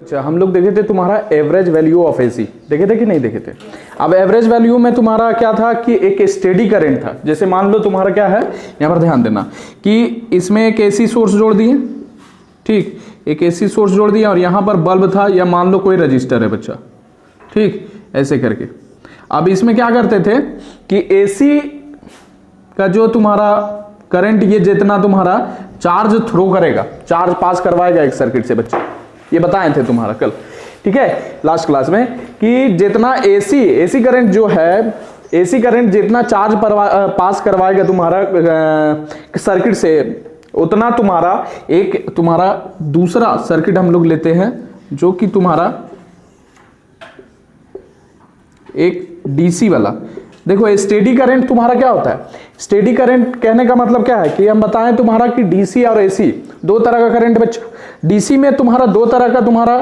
अच्छा, हम लोग देखे थे तुम्हारा एवरेज वैल्यू ऑफ एसी, देखे थे कि नहीं देखे थे। अब एवरेज वैल्यू में तुम्हारा क्या था कि एक स्टेडी करंट था। जैसे मान लो तुम्हारा क्या है, यहां पर ध्यान देना कि इसमें एक एसी सोर्स जोड़ दिए, ठीक, एक एसी सोर्स जोड़ दिया और यहां पर बल्ब था या मान लो कोई रजिस्टर है बच्चा, ठीक, ऐसे करके। अब इसमें क्या करते थे कि एसी का जो तुम्हारा करंट ये जितना तुम्हारा चार्ज थ्रो करेगा, चार्ज पास करवाएगा एक सर्किट से बच्चा, ये बताए थे तुम्हारा कल, ठीक है, लास्ट क्लास में, कि जितना एसी करंट जो है, एसी करंट जितना चार्ज पास करवाएगा तुम्हारा सर्किट से, उतना तुम्हारा दूसरा सर्किट हम लोग लेते हैं जो कि तुम्हारा एक डीसी वाला। देखो स्टेडी करंट तुम्हारा क्या होता है, स्टेडी करंट कहने का मतलब क्या है कि हम बताएं तुम्हारा कि डीसी और एसी दो तरह का करंट बच्चा। डीसी में तुम्हारा दो तरह का तुम्हारा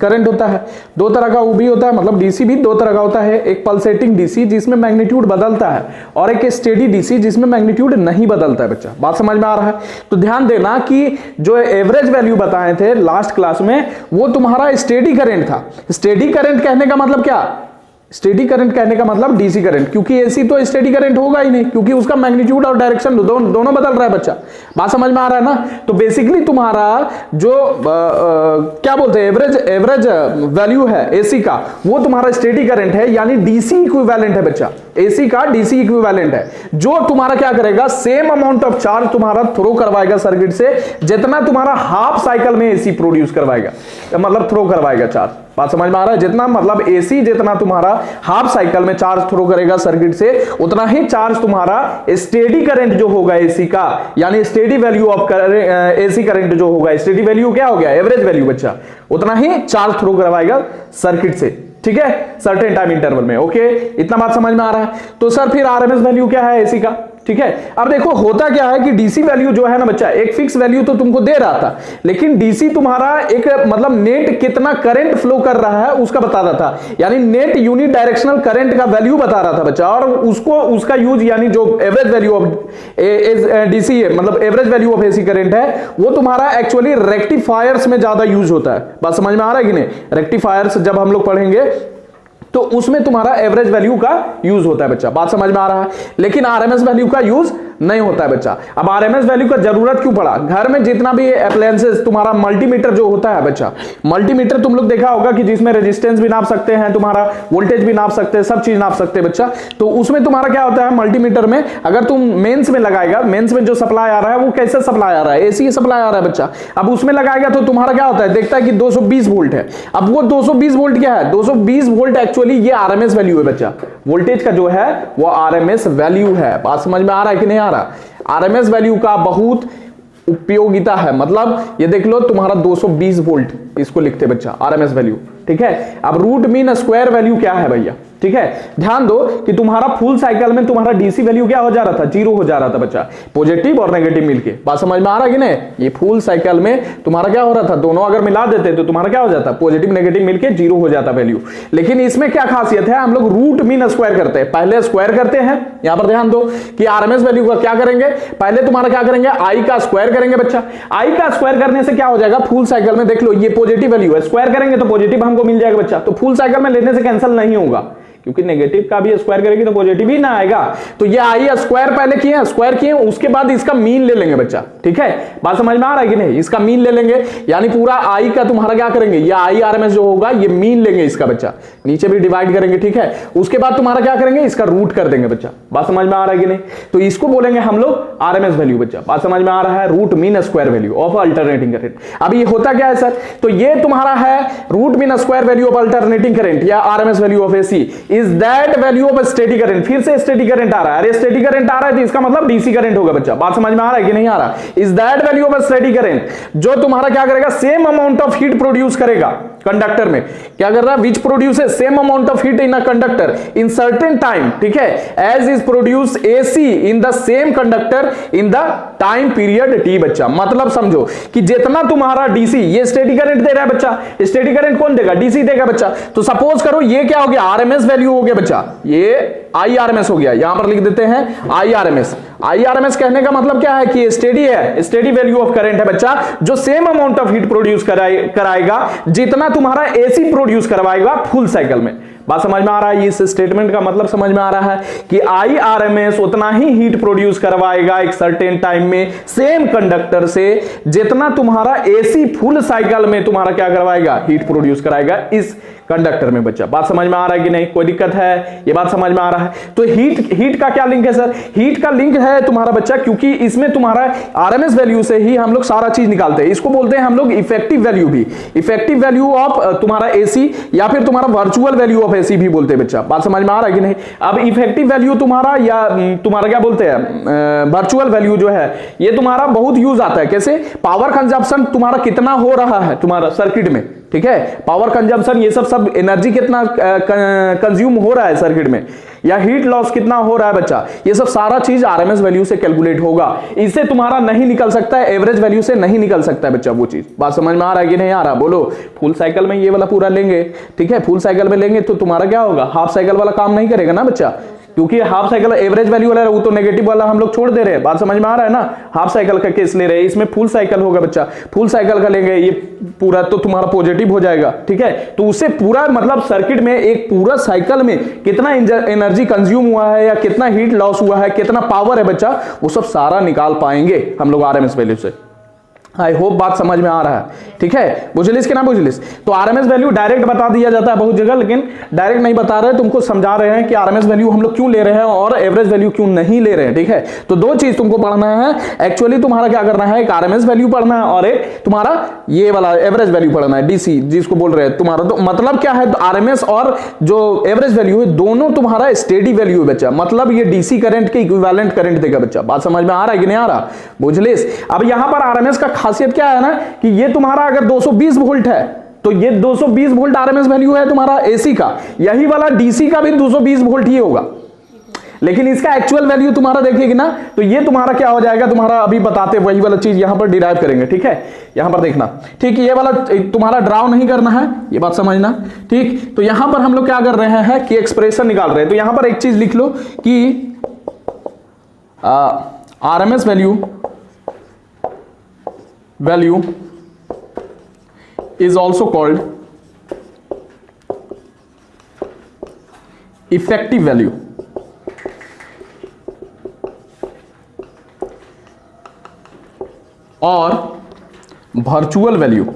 करंट होता है, दो तरह का वो भी होता है, मतलब डीसी भी दो तरह का होता है, एक पल्सेटिंग डीसी जिसमें मैग्नीट्यूड बदलता है और एक स्टेडी डीसी जिसमें मैग्नीट्यूड नहीं बदलता है बच्चा। बात समझ में आ रहा है? तो ध्यान देना कि जो एवरेज वैल्यू बताए थे लास्ट क्लास में वो तुम्हारा स्टेडी करंट था। स्टेडी करंट कहने का मतलब क्या, स्टेडी करंट कहने का मतलब डीसी करंट, क्योंकि एसी तो स्टेडी करंट होगा ही नहीं, क्योंकि उसका मैग्नीट्यूड और डायरेक्शन दोनों बदल रहा है बच्चा। बात समझ में आ रहा है ना? तो बेसिकली तुम्हारा जो क्या बोलते हैं एवरेज वैल्यू है एसी का, वो तुम्हारा स्टेडी करंट है, यानी डीसी इक्विवेलेंट है बच्चा। एसी का डीसी इक्विवेलेंट है, जो तुम्हारा क्या करेगा, सेम अमाउंट ऑफ चार्ज तुम्हारा थ्रो करवाएगा सर्किट से जितना तुम्हारा हाफ साइकिल में एसी प्रोड्यूस करवाएगा, मतलब थ्रो करवाएगा चार्ज। बात समझ में आ रहा है? जितना मतलब एसी जितना तुम्हारा हाफ साइकिल में चार्ज थ्रो करेगा सर्किट से, उतना ही चार्ज तुम्हारा स्टेडी करंट जो होगा एसी का, यानी steady value of AC current जो होगा, स्टेडी वैल्यू क्या हो गया, एवरेज वैल्यू बच्चा, उतना ही चार्ज थ्रो करवाएगा सर्किट से, ठीक है, सर्टेन टाइम इंटरवल में। ओके, इतना बात समझ में आ रहा है? तो सर फिर आरएमएस वैल्यू क्या है एसी का, ठीक है। अब देखो होता क्या है कि डीसी वैल्यू जो है ना बच्चा, एक फिक्स वैल्यू तो तुमको दे रहा था, लेकिन डीसी तुम्हारा एक मतलब नेट कितना करंट फ्लो कर रहा है उसका बता रहा था, यानी नेट यूनिट डायरेक्शनल करंट का वैल्यू बता रहा था बच्चा। और उसका यूज, यानी जो एवरेज वैल्यू ऑफ डीसी है, मतलब average value of AC current है, वो तुम्हारा एक्चुअली रेक्टिफायर्स में ज्यादा यूज होता है। बात समझ में आ रहा है कि नहीं? रेक्टिफायर्स जब हम लोग पढ़ेंगे तो उसमें तुम्हारा एवरेज वैल्यू का यूज होता है बच्चा। बात समझ में आ रहा है? लेकिन आरएमएस वैल्यू का यूज नहीं होता है बच्चा। अब आरएमएस वैल्यू का जरूरत क्यों पड़ा? घर में जितना भी अप्लायंसेस, तुम्हारा मल्टीमीटर जो होता है बच्चा, मल्टीमीटर तुम लोग देखा होगा कि जिसमें रेजिस्टेंस भी नाप सकते हैं, तुम्हारा वोल्टेज भी नाप सकते हैं, सब चीज नाप सकते हैं बच्चा। तो उसमें तुम्हारा क्या होता है, मल्टीमीटर में अगर तुम मेंस में लगाएगा, मेंस में जो सप्लाई आ रहा है वो कैसे सप्लाई आ रहा है, एसी सप्लाई आ रहा है बच्चा। अब उसमें लगाएगा तो तुम्हारा क्या होता है, देखता है कि 220 वोल्ट है। अब वो 220 वोल्ट क्या है, 220 वोल्ट एक्चुअली ये आरएमएस वैल्यू है बच्चा। वोल्टेज का जो है वो आरएमएस वैल्यू है। बात समझ में आ रहा है कि नहीं आ रहा? आरएमएस वैल्यू का बहुत उपयोगिता है, मतलब ये देख लो तुम्हारा 220 वोल्ट, इसको लिखते बच्चा आरएमएस वैल्यू, ठीक है। अब रूट मीन स्क्वायर वैल्यू क्या है भैया, ठीक है। ध्यान दो कि तुम्हारा फुल साइकिल में तुम्हारा डीसी वैल्यू क्या हो जा रहा था, जीरो हो जा रहा था बच्चा, पॉजिटिव और नेगेटिव मिलके। बात समझ में आ रहा है कि नहीं? ये फुल साइकिल में तुम्हारा क्या हो रहा था, दोनों अगर मिला देते तो तुम्हारा क्या हो जाता, पॉजिटिव नेगेटिव मिलके जीरो हो जाता वैल्यू। लेकिन इसमें क्या खासियत है, हम लोग रूट मीन स्क्वायर करते हैं, पहले स्क्वायर करते हैं। यहां पर ध्यान दो कि आरएमएस वैल्यू का क्या करेंगे, पहले तुम्हारा क्या करेंगे, आई का स्क्वायर करेंगे बच्चा। आई का स्क्वायर करने से क्या हो जाएगा, फुल साइकिल में देख लो ये पॉजिटिव वैल्यू है, स्क्वायर करेंगे तो पॉजिटिव हमको मिल जाएगा बच्चा। तो फुल साइकिल में लेने से कैंसिल नहीं होगा, क्योंकि नेगेटिव का भी स्क्वायर करेगी तो पॉजिटिव ही ना आएगा। तो ये आई स्क्वायर पहले किए, स्क्वायर किए, उसके बाद इसका मीन ले लेंगे बच्चा, ठीक है। बात समझ में आ रहा है कि नहीं? इसका मीन ले लेंगे, यानी पूरा आई का तुम्हारा क्या करेंगे, ये आई आरएमएस जो होगा ये मीन लेंगे इसका बच्चा, नीचे भी डिवाइड करेंगे, ठीक है। उसके बाद तुम्हारा क्या करेंगे, इसका रूट कर देंगे बच्चा। बात समझ में आ रहा है कि नहीं? तो इसको बोलेंगे हम लोग आरएमएस वैल्यू बच्चा। बात समझ में आ रहा है? Root mean square value of alternating current. अब ये होता क्या है सर, तो ये तुम्हारा है root mean square value of alternating current या RMS value of AC is that value of steady current. फिर से स्टेडी करंट आ रहा है, अरे स्टेडी करंट आ रहा है तो इसका मतलब डीसी करंट होगा बच्चा। बात समझ में आ रहा है कि नहीं आ रहा? Is that value of steady current जो तुम्हारा क्या करेगा, same amount of heat produce करेगा कंडक्टर में। क्या कर रहा है, which produces same amount of heat in a conductor in certain time, ठीक है, as is produce AC in the same conductor in the time period t बच्चा। मतलब समझो कि जितना तुम्हारा डीसी, ये स्टेडी करंट दे रहा है बच्चा, स्टेडी करंट कौन देगा, डीसी देगा बच्चा। तो सपोज करो ये क्या हो गया, आरएमएस वैल्यू हो गया बच्चा, ये आई आरएमएस हो गया, यहां पर लिख देते हैं आई आरएमएस। IRMS कहने का मतलब क्या है कि स्टेडी है, स्टेडी वैल्यू ऑफ करंट है बच्चा, जो same amount of heat produce कराएगा जितना तुम्हारा AC प्रोड्यूस करवाएगा फुल साइकिल में। बात समझ में आ रहा है? इस स्टेटमेंट का मतलब समझ में आ रहा है कि IRMS उतना ही हीट प्रोड्यूस करवाएगा एक सर्टेन टाइम में सेम कंडक्टर से जितना तुम्हारा AC फुल साइकिल में तुम्हारा क्या करवाएगा, हीट प्रोड्यूस कराएगा इस कंडक्टर में। बच्चा बात समझ में आ रहा है कि नहीं, कोई दिक्कत है? ये बात समझ में आ रहा है? तो हीट का क्या लिंक है सर? हीट का लिंक है तुम्हारा बच्चा, क्योंकि इसमें तुम्हारा RMS वैल्यू से ही हम लोग सारा चीज निकालते हैं। इसको बोलते हैं हम लोग इफेक्टिव वैल्यू भी, इफेक्टिव वैल्यू ऑफ तुम्हारा AC, या फिर तुम्हारा वर्चुअल वैल्यू ऑफ AC भी बोलते हैं। बच्चा बात समझ में आ रहा है कि नहीं? अब इफेक्टिव वैल्यू तुम्हारा या तुम्हारा क्या बोलते हैं वर्चुअल वैल्यू जो है, ये तुम्हारा बहुत यूज आता है। कैसे? पावर कंजप्शन तुम्हारा कितना हो रहा है तुम्हारा सर्किट में, ठीक है, पावर कंजम्पशन, ये सब एनर्जी कितना कंज्यूम हो रहा है सर्किट में, या हीट लॉस कितना हो रहा है बच्चा, ये सब सारा चीज RMS वैल्यू से कैलकुलेट होगा। इससे तुम्हारा नहीं निकल सकता है, एवरेज वैल्यू से नहीं निकल सकता है बच्चा वो चीज। बात समझ में आ रहा है कि नहीं आ रहा? बोलो। फुल साइकिल में ये वाला पूरा लेंगे, ठीक है, फुल साइकिल में लेंगे तो तुम्हारा क्या होगा, हाफ साइकिल वाला काम नहीं करेगा ना बच्चा, क्योंकि हाफ साइकिल एवरेज वैल्यू वाला है, वो तो नेगेटिव वाला हम लोग छोड़ दे रहे हैं। बात समझ में आ रहा है ना? हाफ साइकिल का केस ले रहे हैं, इसमें फुल साइकिल होगा बच्चा, फुल साइकिल का लेंगे, ये पूरा तो तुम्हारा पॉजिटिव हो जाएगा, ठीक है। तो उससे पूरा मतलब सर्किट में एक पूरा साइकिल में कितना एनर्जी कंज्यूम हुआ है या कितना हीट लॉस हुआ है, कितना पावर है बच्चा, वो सब सारा निकाल पाएंगे हम लोग RMS वैल्यू से। आई होप बात समझ में आ रहा है, ठीक है। बुझलिस कि ना बुझलिस? तो RMS वैल्यू डायरेक्ट बता दिया जाता है बहुत जगह, लेकिन डायरेक्ट नहीं बता रहे, तुमको समझा रहे हैं कि RMS वैल्यू हम लोग क्यों ले रहे हैं और एवरेज वैल्यू क्यों नहीं ले रहे हैं, ठीक है। तो दो चीज तुमको पढ़ना है एक्चुअली, तुम्हारा क्या करना है, एक RMS वैल्यू पढ़ना है और एक तुम्हारा ये वाला एवरेज वैल्यू पढ़ना है, DC जिसको बोल रहे हैं तुम्हारा। तो मतलब क्या है, तो RMS और जो एवरेज वैल्यू है दोनों तुम्हारा स्टेडी वैल्यू है बच्चा, मतलब ये DC करंट के इक्विवेलेंट करंट देगा बच्चा। बात समझ में आ रहा है कि नहीं आ रहा? बुझलिस? अब यहां पर RMS का खासियत क्या है ना, कि ये तुम्हारा अगर 220 वोल्ट है तो ये 220 वोल्ट RMS वैल्यू है तुम्हारा AC का, यही वाला DC का भी 220 वोल्ट ही होगा, लेकिन इसका एक्चुअल वैल्यू तुम्हारा देखिएगा ना, तो ये तुम्हारा क्या हो जाएगा, तुम्हारा अभी बताते वही वाला चीज यहां पर डिराइव करेंगे, ठीक है। यहां पर देखना, ठीक, ये वाला तुम्हारा ड्राव नहीं करना है, ये बात समझना, ठीक। तो यहां पर हम लोग क्या कर रहे हैं कि एक्सप्रेशन निकाल रहे हैं। तो यहां पर एक चीज लिख लो कि RMS value is also called effective value और virtual value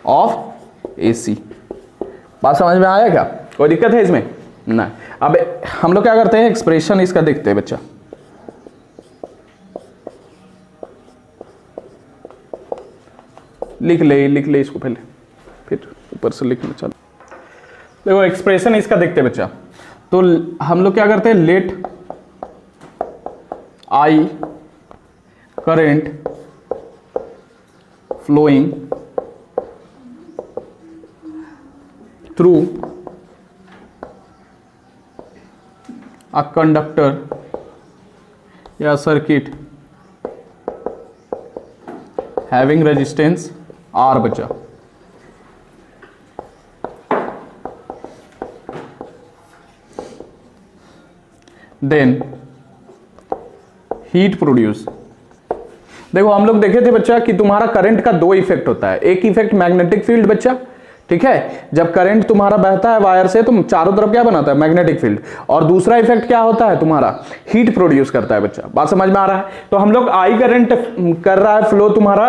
of AC। बात समझ में आया क्या? कोई दिक्कत है इसमें? ना। अब हम लोग क्या करते हैं, एक्सप्रेशन इसका देखते हैं बच्चा। लिख ले इसको पहले, फिर ऊपर से लिखना। चलो देखो एक्सप्रेशन इसका देखते हैं बच्चा। तो हम लोग क्या करते हैं, let I current flowing through a conductor या circuit having resistance R बचा, then heat produce। देखो हम लोग देखे थे बच्चा कि तुम्हारा करंट का दो इफेक्ट होता है, एक इफेक्ट मैग्नेटिक फील्ड बच्चा, ठीक है, जब करंट तुम्हारा बहता है वायर से तो चारों तरफ क्या बनाता है, मैग्नेटिक फील्ड, और दूसरा इफेक्ट क्या होता है तुम्हारा, हीट प्रोड्यूस करता है बच्चा। बात समझ में आ रहा है? तो हम लोग I करंट कर रहा है फ्लो तुम्हारा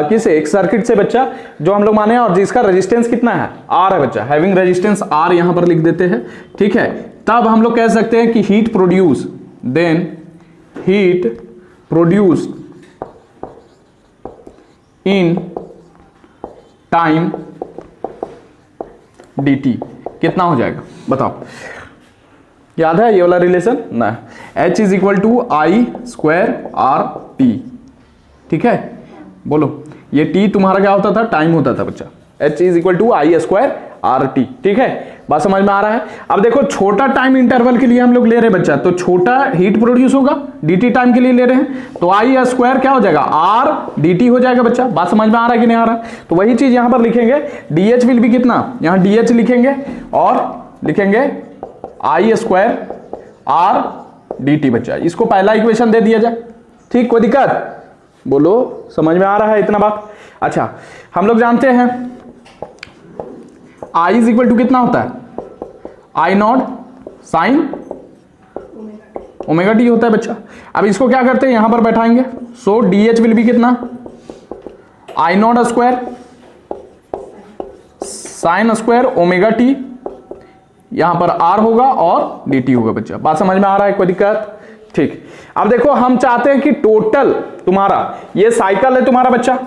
किसे, एक सर्किट से बच्चा, जो हम लोग माने, और जिसका रेजिस्टेंस कितना है, R है बच्चा, हैविंग रेजिस्टेंस R यहां पर लिख देते हैं, ठीक है। तब हम लोग कह सकते हैं कि heat produce, then heat produce in time dt कितना हो जाएगा बताओ, याद है ये वाला रिलेशन ना, H is equal to I square RT, ठीक है। बोलो, ये T तुम्हारा क्या होता था, टाइम होता था बच्चा, H is equal to I square RT, ठीक है। बात समझ में आ रहा है? अब देखो छोटा टाइम इंटरवल के लिए हम लोग ले रहे हैं बच्चा, तो छोटा हीट प्रोड्यूस होगा, dt टाइम के लिए ले रहे हैं, तो I स्क्वायर क्या हो जाएगा, R dt हो जाएगा बच्चा। बात समझ में आ रहा है कि नहीं आ रहा? तो वही चीज यहां पर लिखेंगे, dH विल भी कितना, यहां dH लिखेंगे और लिखेंगे आई स्क्वायर आर डी टी बच्चा। इसको पहला इक्वेशन दे दिया जाए, ठीक, कोई दिक्कत? बोलो, समझ में आ रहा है इतना बात? अच्छा, हम लोग जानते हैं आई इज इक्वल टू कितना होता है, आई नॉट साइन ओमेगा टी होता है बच्चा। अब इसको क्या करते हैं, यहां पर बैठाएंगे, so D H will be कितना, I naught square sine square omega T, यहां पर आर होगा और डी टी होगा बच्चा। बात समझ में आ रहा है, कोई दिक्कत? ठीक। अब देखो, हम चाहते हैं कि टोटल तुम्हारा ये साइकिल है तुम्हारा बच्चा,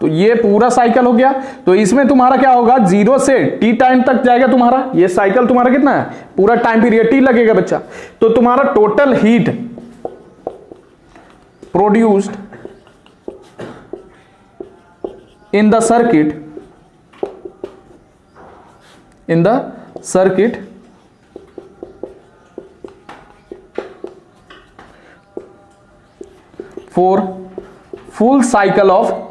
तो ये पूरा साइकिल हो गया, तो इसमें तुम्हारा क्या होगा, 0 से t टाइम तक जाएगा तुम्हारा ये साइकिल। तुम्हारा कितना है, पूरा टाइम पीरियड t लगेगा बच्चा। तो तुम्हारा total heat produced in the circuit for full cycle of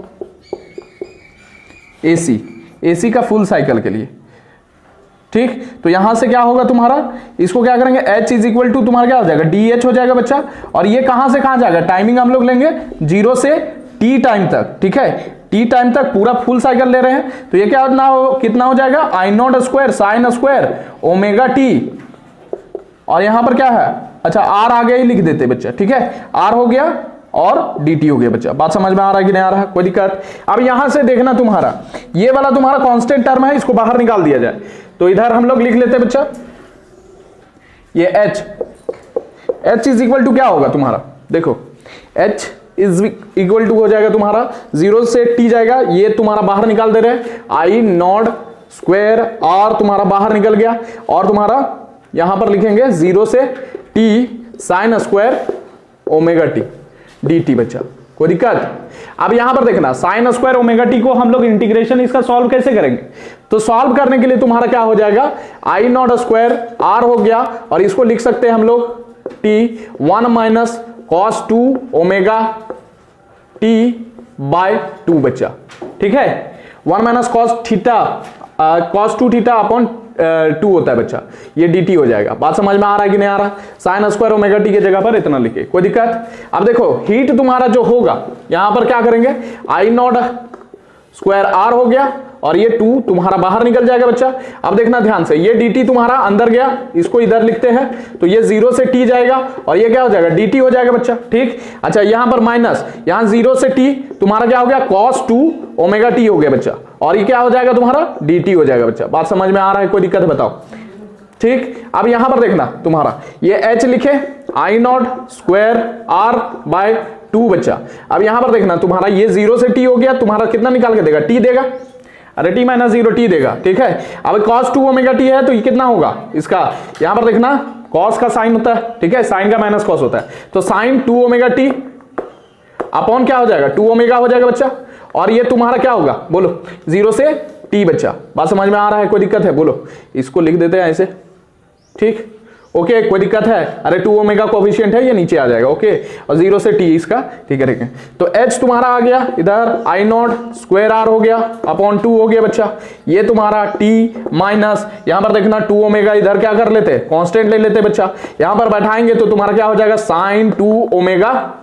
AC का फुल साइकिल के लिए, ठीक। तो यहां से क्या होगा तुम्हारा, इसको क्या करेंगे, H इज इक्वल टू तुम्हारा क्या हो जाएगा, DH हो जाएगा बच्चा। और ये कहां से कहां जाएगा, टाइमिंग हम लोग लेंगे 0 से t टाइम तक, ठीक है, t टाइम तक पूरा फुल साइकिल ले रहे हैं। तो ये क्या कितना हो जाएगा, I naught square sine square omega T, और यहां पर क्या है, अच्छा आर आगे ही लिख देते बच्चा, ठीक है, आर हो गया और dt हो गया बच्चा। बात समझ में आ रहा है कि नहीं आ रहा है, कोई दिक्कत? अब यहां से देखना, तुम्हारा ये वाला तुम्हारा कांस्टेंट टर्म है, इसको बाहर निकाल दिया जाए। तो इधर हम लोग लिख लेते बच्चा, ये h इज इक्वल टू क्या होगा तुम्हारा, देखो h इज इक्वल टू हो जाएगा तुम्हारा 0 से t जाएगा, ये तुम्हारा बाहर निकाल दे रहे, आई नॉट स्क्वायर r तुम्हारा बाहर निकल गया, और तुम्हारा यहां पर लिखेंगे 0 से t sign square omega T D T बच्चा। कोई दिक्कत? अब यहां पर देखना, साइन स्क्वायर ओमेगा टी को हम लोग इंटीग्रेशन इसका सॉल्व कैसे करेंगे, तो सॉल्व करने के लिए तुम्हारा क्या हो जाएगा, आई नॉट स्क्वायर आर हो गया, और इसको लिख सकते हैं हम लोग t 1 minus cos 2 omega t by 2 बच्चा, ठीक है। 1 minus cos theta cos 2 theta upon 2 होता है बच्चा, ये dt हो जाएगा। बात समझ में आ रहा है कि नहीं आ रहा? साइन स्क्वायर ओमेगा टी की जगह पर इतना लिखे, कोई दिक्कत? अब देखो, हीट तुम्हारा जो होगा यहां पर क्या करेंगे, आई नॉट स्क्वायर आर हो गया, और ये 2 तुम्हारा बाहर निकल जाएगा बच्चा। अब देखना ध्यान से, ये dt तुम्हारा अंदर गया, इसको इधर लिखते हैं, तो ये 0 से t जाएगा, और ये क्या हो जाएगा, dt हो जाएगा बच्चा, ठीक। अच्छा, यहां पर माइनस, यहां 0 से t तुम्हारा क्या हो गया, cos 2 ओमेगा t हो गया बच्चा, और ये क्या हो जाएगा तुम्हारा, dt हो जाएगा बच्चा। बात समझ में आ रहा है, कोई दिक्कत है बताओ, ठीक। अब यहां पर देखना तुम्हारा, ये h लिखे आई नॉट स्क्वायर आर बाय 2 बच्चा। अब यहां पर देखना तुम्हारा, ये 0 से t हो गया, तुम्हारा कितना निकाल के देगा, t देगा, अरे t माइनस 0 t देगा, ठीक है। अब cos 2 ओमेगा t है, तो ये कितना होगा इसका, यहां पर देखना cos का साइन होता है, ठीक है, साइन का माइनस cos होता है, तो साइन 2 ओमेगा t अपॉन क्या हो जाएगा, 2 ओमेगा हो जाएगा बच्चा, और ये तुम्हारा क्या होगा, बोलो 0 से t बच्चा। बात समझ में आ रहा है, कोई दिक्कत है? बोलो, इसको लिख देते हैं ऐसे, ठीक, ओके, कोई दिक्कत है? अरे 2 ओमेगा कोफिशिएंट है, ये नीचे आ जाएगा, ओके, और 0 से t इसका, ठीक है, ठीक है। तो h तुम्हारा आ गया इधर, आई नॉट स्क्वायर r हो गया अपॉन 2 हो गया बच्चा, ये तुम्हारा t माइनस, यहां पर देखना 2 ओमेगा इधर क्या कर लेते, कांस्टेंट ले लेते बच्चा, यहां पर बैठाएंगे तो तुम्हारा क्या हो जाएगा, साइन 2 ओमेगा,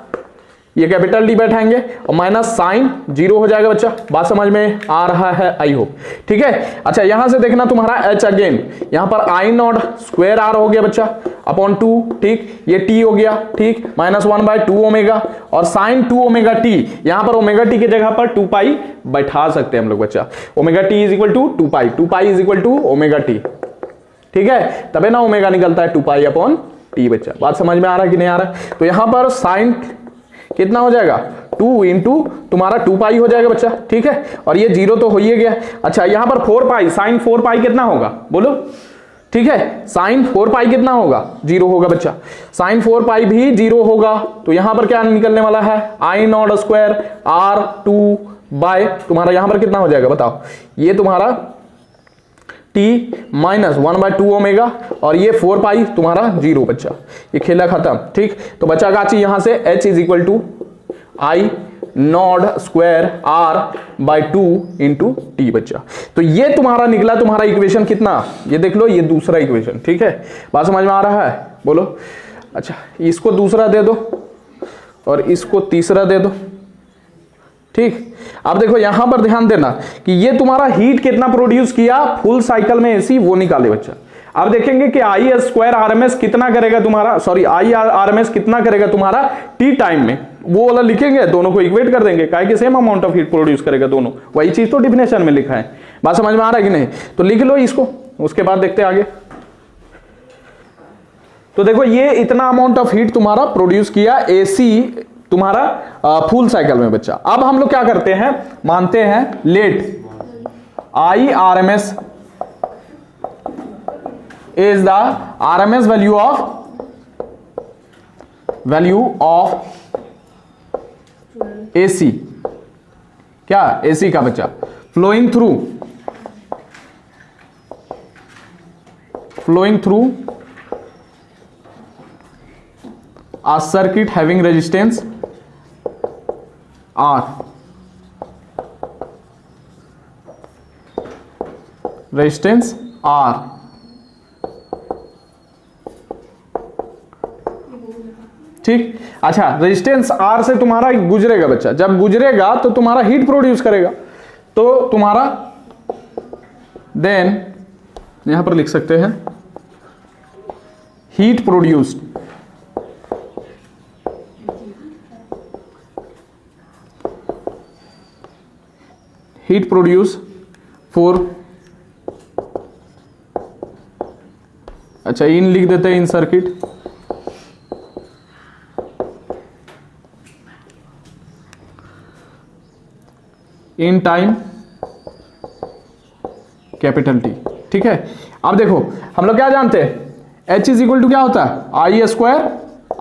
ये कैपिटल डी बैठाएंगे, और माइनस साइन 0 हो जाएगा बच्चा। बात समझ में आ रहा है, आई होप, ठीक है। अच्छा, यहां से देखना तुम्हारा h अगेन, यहां पर आई नॉट स्क्वायर r हो गया बच्चा अपॉन 2, ठीक, ये t हो गया, ठीक, माइनस 1 बाय 2 ओमेगा, और साइन 2 ओमेगा t, यहां पर ओमेगा t की जगह पर 2 पाई बैठा सकते हैं हम लोग बच्चा, omega t is equal to 2 pi, 2 pi is equal to omega t, ठीक है, तबे ना ओमेगा निकलता है 2 पाई अपॉन t बच्चा। बात समझ में आ रहा है कि नहीं आ रहा है? तो यहां पर साइन कितना हो जाएगा, 2 इंटू तुम्हारा 2 पाई हो जाएगा बच्चा, ठीक है, और ये 0 तो हो ही गया। अच्छा, यहां पर 4 पाई, साइन 4 पाई कितना होगा, बोलो, ठीक है, साइन 4 पाई कितना होगा, 0 होगा बच्चा, साइन 4 पाई भी 0 होगा, तो यहां पर क्या निकलने वाला है, आई नॉट स्क्वायर आर 2 बाय तुम्हारा यहां पर कितना हो जाएगा बताओ, ये तुम्हारा t माइनस 1 बाय 2 ओमेगा, और ये 4 पाई तुम्हारा 0 बच्चा, ये खेला खत्म, ठीक। तो बच्चा का चीज यहां से h is equal to I nought square R by 2 into t बच्चा। तो ये तुम्हारा निकला तुम्हारा इक्वेशन कितना, ये देख लो, ये दूसरा इक्वेशन। ठीक है, बात समझ में आ रहा है, बोलो। अच्छा, इसको दूसरा दे दो और इसको तीसरा दे दो। ठीक, अब देखो यहां पर ध्यान देना कि ये तुम्हारा हीट कितना प्रोड्यूस किया फुल साइकिल में एसी, वो निकाले बच्चा। अब देखेंगे कि आई स्क्वायर आरएमएस कितना करेगा तुम्हारा, सॉरी आई आरएमएस कितना करेगा तुम्हारा टी टाइम में, वो वाला लिखेंगे, दोनों को इक्वेट कर देंगे, काहे कि same amount of heat produce करेगा दोनों, वही चीज तो डिफिनेशन में लिखा है। बात समझ में आ रहा है कि नहीं, तो लिख लो इसको, उसके बाद देखते हैं आगे। तो देखो ये इतना अमाउंट ऑफ हीट तुम्हारा प्रोड्यूस किया एसी तुम्हारा फुल साइकिल में बच्चा। अब हम लोग क्या करते हैं, मानते हैं let I RMS is the RMS value of AC, क्या AC का बच्चा, flowing through a circuit having resistance R, resistance R। ठीक, अच्छा, रेजिस्टेंस आर से तुम्हारा गुजरेगा बच्चा, जब गुजरेगा तो तुम्हारा हीट प्रोड्यूस करेगा, तो तुम्हारा देन यहां पर लिख सकते हैं heat produced, heat produce for, अच्छा इन लिख देते हैं, in circuit, in time capital T. ठीक है, अब देखो हम लोग क्या जानते हैं, H इज इक्वल टू क्या होता है, आई स्क्वायर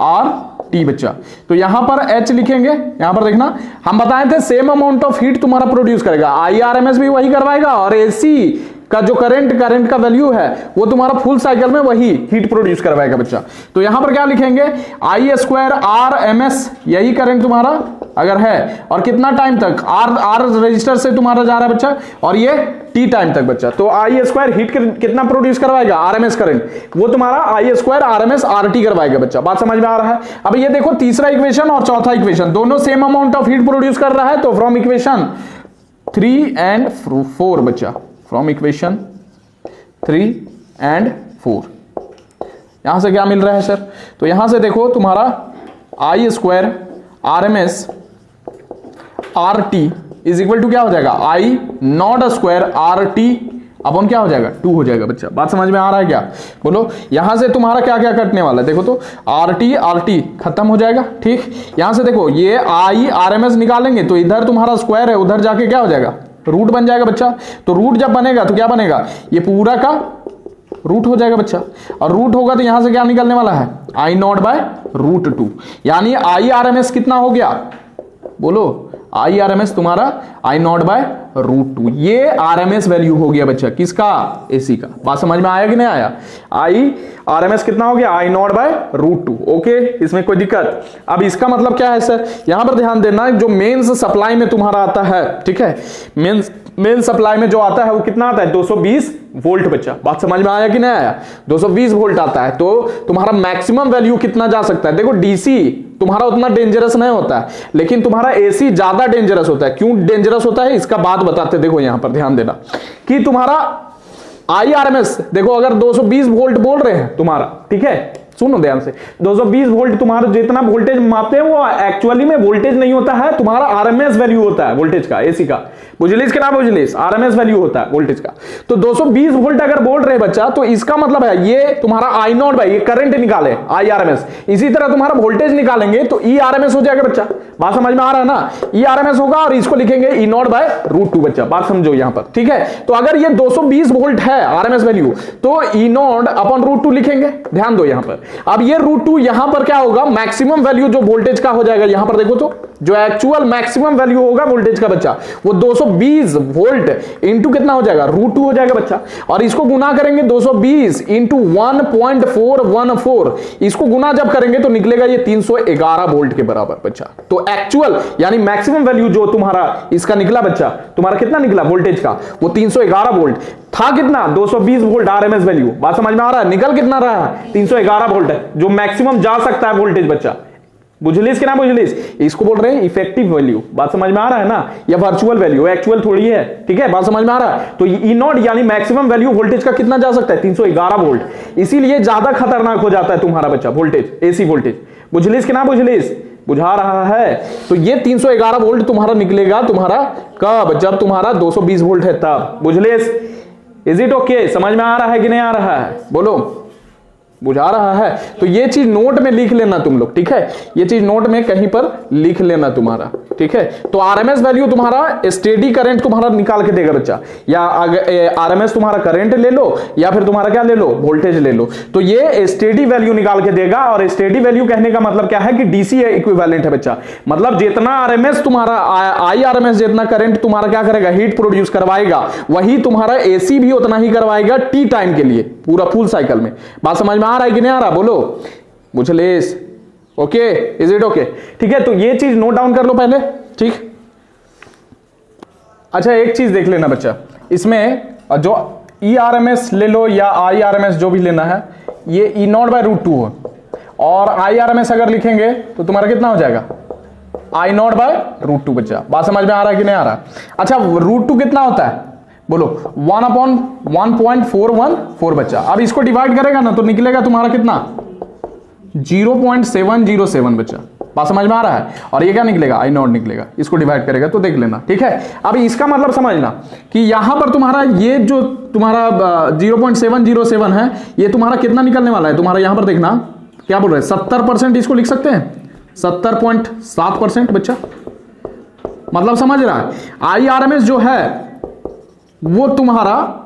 आर टी बच्चा। तो यहां पर H लिखेंगे, यहां पर देखना हम बताए थे सेम अमाउंट ऑफ हीट तुम्हारा प्रोड्यूस करेगा, आई आरएमएस भी वही करवाएगा और एसी का जो करंट का वैल्यू है वो तुम्हारा फुल साइकिल में वही हीट प्रोड्यूस करवाएगा बच्चा। तो यहां पर क्या लिखेंगे, आई स्क्वायर आर एम एस, यही करंट तुम्हारा अगर है, और कितना टाइम तक, आर रजिस्टर से तुम्हारा जा रहा है बच्चा, और ये टी टाइम तक बच्चा। तो आई स्क्वायर हीट कितना प्रोड्यूस करवाएगा, आरएमएस करंट, वो तुम्हारा आई स्क्वायर आरएमएस आरटी करवाएगा बच्चा। बात समझ में आ रहा है। अब ये देखो तीसरा इक्वेशन और चौथा इक्वेशन दोनों same amount of heat produce कर रहा है, तो फ्रॉम इक्वेशन 3 and 4 बच्चा, फ्रॉम इक्वेशन 3 and 4 यहां से क्या मिल रहा है सर, तो यहां से देखो तुम्हारा I square R M S R T is equal to क्या हो जाएगा, I naught square R T अपन क्या हो जाएगा, 2 हो जाएगा बच्चा। बात समझ में आ रहा है क्या, बोलो। यहां से तुम्हारा क्या क्या कटने वाला है, देखो तो आर टी खत्म हो जाएगा। ठीक, यहां से देखो ये आई आर एम एस निकालेंगे तो इधर तुम्हारा स्क्वायर है, उधर जाके क्या हो जाएगा, रूट बन जाएगा बच्चा। तो रूट जब बनेगा तो क्या बनेगा, ये पूरा का रूट हो जाएगा बच्चा, और रूट होगा तो यहां से क्या निकलने वाला है, आई नॉट बाय रूट 2, यानी आई आर एम एस कितना हो गया, बोलो, आई आर एम एस तुम्हारा आई नॉट बाय रूट 2, ये आर एम एस वैल्यू हो गया बच्चा, किसका, एसी का। बात समझ में आया कि नहीं आया, आई आर एम एस कितना हो गया, आई नॉट बाय रूट 2। ओके, इसमें कोई दिक्कत। अब इसका मतलब क्या है सर, यहां पर ध्यान देना, जो मेंस सप्लाई में तुम्हारा आता है, ठीक है, मेन सप्लाई में जो आता है वो कितना आता है, 220 वोल्ट बच्चा। बात समझ में आया कि नहीं आया, 220 वोल्ट आता है, तो तुम्हारा मैक्सिमम वैल्यू कितना जा सकता है। देखो डीसी तुम्हारा उतना डेंजरस नहीं होता है, लेकिन तुम्हारा एसी ज्यादा डेंजरस होता है। क्यों डेंजरस होता है, इसका बात बताते, देखो यहां पर ध्यान देना कि तुम्हारा आई आरएमएस, देखो अगर 220 वोल्ट बोल रहे हैं तुम्हारा, ठीक है, सुनो ध्यान से, 220 वोल्ट तुम्हारा जितना वोल्टेज मापते हैं वो एक्चुअली में वोल्टेज नहीं होता है, तुम्हारा आरएमएस वैल्यू होता है वोल्टेज का, एसी का, बुझलिस के ना बुझलिस, आरएमएस वैल्यू होता है वोल्टेज का। तो 220 वोल्ट अगर बोल रहे बच्चा, तो इसका मतलब है ये तुम्हारा आई नॉट बाई, ये करंट निकाले आई आरएमएस, इसी तरह तुम्हारा वोल्टेज निकालेंगे तो ई आरएमएस हो जाएगा बच्चा। बात समझ में आ रहा है ना, ई आरएमएस होगा और इसको लिखेंगे ई नॉट बाय रूट 2 बच्चा। बात समझो यहां पर, ठीक है। तो अगर ये 220 वोल्ट है आरएमएस वैल्यू, तो ई नॉट अपॉन रूट 2 लिखेंगे, ध्यान दो यहां पर। अब ये रूट 2 यहां पर क्या होगा, मैक्सिमम वैल्यू जो वोल्टेज का हो जाएगा, यहां पर देखो तो जो एक्चुअल मैक्सिमम वैल्यू होगा वोल्टेज का बच्चा, वो 220 वोल्ट इंटू कितना हो जाएगा, √2 हो जाएगा बच्चा। और इसको गुना करेंगे 220 इंटू 1.414, इसको गुना जब करेंगे तो निकलेगा ये 311 वोल्ट के बराबर बच्चा। तो एक्चुअल यानी मैक्सिमम वैल्यू जो तुम्हारा इसका निकला बच्चा, तुम्हारा कितना निकला वोल्टेज का, वो 311 वोल्ट था। कितना, 220 वोल्ट आरएमएस वैल्यू। बात समझ में आ रहा है, निकल कितना रहा है, 311 वोल्ट है, जो मैक्सिमम जा सकता है वोल्टेज बच्चा। बुझलिस कि ना बुझलिस, इसको बोल रहे हैं इफेक्टिव वैल्यू। बात समझ में आ रहा है ना, या वर्चुअल वैल्यू, एक्चुअल थोड़ी है, ठीक है। बात समझ में आ रहा है। तो ई नॉट यानी मैक्सिमम वैल्यू वोल्टेज का कितना जा सकता है, 311 वोल्ट। इसीलिए ज्यादा खतरनाक हो जाता है तुम्हारा बच्चा वोल्टेज, एसी वोल्टेज। बुझलिस कि ना बुझलिस, बुझा रहा है। तो ये 311 वोल्ट तुम्हारा निकलेगा तुम्हारा कब, जब तुम्हारा 220 वोल्ट है तब। बुझलिस, इज इट ओके, समझ में आ रहा है कि नहीं आ रहा है, बोलो, बुझा रहा है। तो ये चीज नोट में लिख लेना तुम लोग, ठीक है, ये चीज नोट में कहीं पर लिख लेना तुम्हारा, ठीक है। तो आरएमएस वैल्यू तुम्हारा स्टेडी करंट तुम्हारा निकाल के देगा बच्चा, या आरएमएस तुम्हारा करंट ले लो या फिर तुम्हारा क्या ले लो, वोल्टेज ले लो। तो ये स्टेडी वैल्यू निकाल के देगा। और स्टेडी वैल्यू कहने का मतलब क्या है कि डीसी इक्विवेलेंट है बच्चा। मतलब जितना आरएमएस तुम्हारा आई आरएमएस जितना करंट तुम्हारा क्या करेगा, हीट प्रोड्यूस करवाएगा, वही तुम्हारा एसी भी उतना ही करवाएगा टी टाइम के लिए, पूरा फुल साइकिल में। बात समझ में आ रहा है कि नहीं आ रहा, बोलो, बुझलिस, ओके, इज इट ओके, ठीक है। तो ये चीज नोट डाउन कर लो पहले, ठीक। अच्छा, एक चीज देख लेना बच्चा, इसमें जो ई आरएमएस ले लो या आई आरएमएस जो भी लेना है, ये ई नॉट बाय √2 हो, और आई आरएमएस अगर लिखेंगे तो तुम्हारा कितना हो जाएगा, आई नॉट बाय √2 बच्चा। बात समझ में आ रहा है कि नहीं आ रहा। अच्छा, √2 कितना होता है, बोलो, 1/1.414 बच्चा। अब इसको डिवाइड करेगा ना तो निकलेगा तुम्हारा कितना, 0.707 बच्चा। बात समझ में आ रहा है। और ये क्या निकलेगा, आई नॉट निकलेगा। इसको डिवाइड करेगा तो देख लेना, ठीक है। अब इसका मतलब समझना कि यहां पर तुम्हारा ये जो तुम्हारा 0.707 है, ये तुम्हारा कितना निकलने वाला है, तुम्हारा यहां पर देखना क्या बोल रहे हैं, 70% इसको लिख सकते हैं, 70.7% बच्चा। मतलब समझ रहा है, आई आरएमएस जो है वो तुम्हारा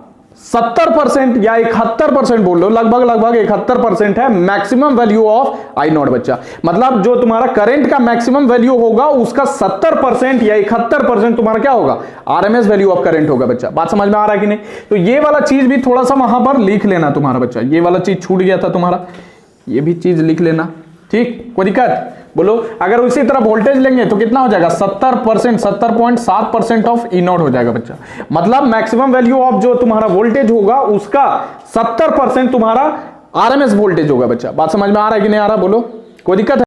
70% या 71% बोल लो, लगभग 71% है maximum value of I not बच्चा। मतलब जो तुम्हारा करंट का मैक्सिमम वैल्यू होगा उसका 70% या 71% तुम्हारा क्या होगा, आरएमएस वैल्यू ऑफ करंट होगा बच्चा। बात समझ में आ रहा है कि नहीं। तो ये वाला चीज भी थोड़ा सा वहां पर लिख लेना तुम्हारा बच्चा, ये वाला चीज छूट गया था तुम्हारा, ये भी चीज लिख लेना, ठीक। कोई दिक्कत, बोलो। अगर उसी तरह वोल्टेज लेंगे तो कितना हो जाएगा, 70%, 70.7% ऑफ ई नॉट हो जाएगा बच्चा। मतलब मैक्सिमम वैल्यू ऑफ जो तुम्हारा वोल्टेज होगा उसका 70% तुम्हारा आरएमएस वोल्टेज होगा बच्चा। बात समझ में आ रहा है कि नहीं आ रहा, बोलो, कोई दिक्कत है।